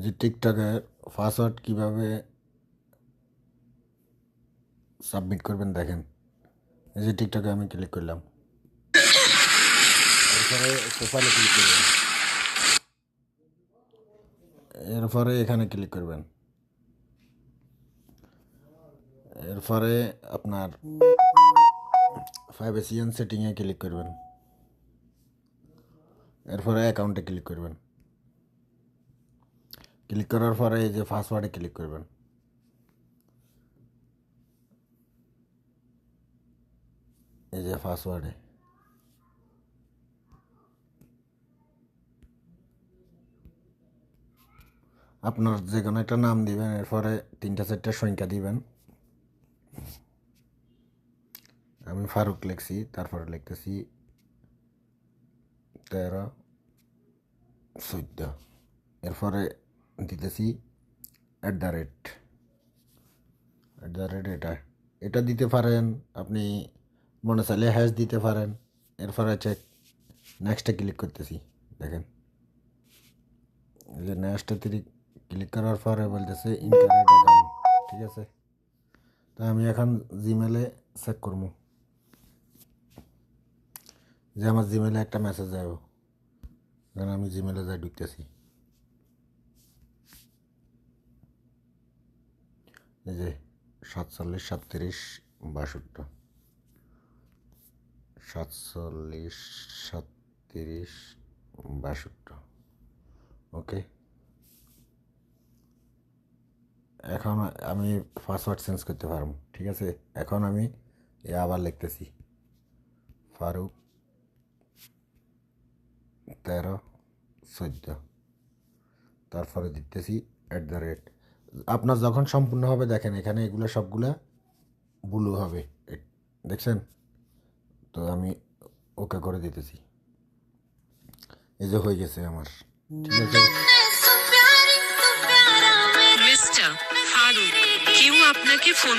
যে টিকটকের পাসওয়ার্ড কীভাবে সাবমিট করবেন দেখেন। এই যে টিকটকে আমি ক্লিক করলাম, এরপরে প্রোফাইলে ক্লিক করবেন, এরপরে এখানে ক্লিক করবেন, এরপরে আপনার প্রাইভেসি এন্ড সেটিংয়ে ক্লিক করবেন, এরপরে অ্যাকাউন্টে ক্লিক করবেন, ক্লিক করার পরে এই যে পাসওয়ার্ডে ক্লিক করবেন, এই যে পাসওয়ার্ডে আপনার যে কোনো একটা নাম দিবেন, এরপরে 3-4টা সংখ্যা দিবেন। আমি ফারুক লিখছি, তারপরে লিখতেছি 13-14, এরপরে দিতেছি @ এটা দিতে পারেন আপনি, মনে চাইলে হ্যাশ দিতে পারেন। এরপরে চেক নেক্সটে ক্লিক করতেছি, দেখেন এই যে নেক্সটে ক্লিক করার পরে বলতেছে ইন্টারনেট অ্যাকাউন্ট, ঠিক আছে। তা আমি এখন জিমেলে চেক করবো যে আমার জিমেলে একটা মেসেজ যাব, কারণ আমি জিমেলে যাই ঢুকতেছি। এই যে 47-37-62, 47-37-62, ওকে। এখন আমি পাসওয়ার্ড চেঞ্জ করতে পারবো, ঠিক আছে। এখন আমি আবার লিখতেছি ফারুক 13-14, তারপরে দিতেছি @ আপনার যখন সম্পূর্ণ হবে দেখেন এখানে এগুলো সবগুলা ব্লু হবে, দেখছেন তো। আমি ওকে করে দিতেছি, এই যে হয়ে গেছে আমার, ঠিক আছে। মিস্টার ফারুক, কেউ আপনাকে ফোন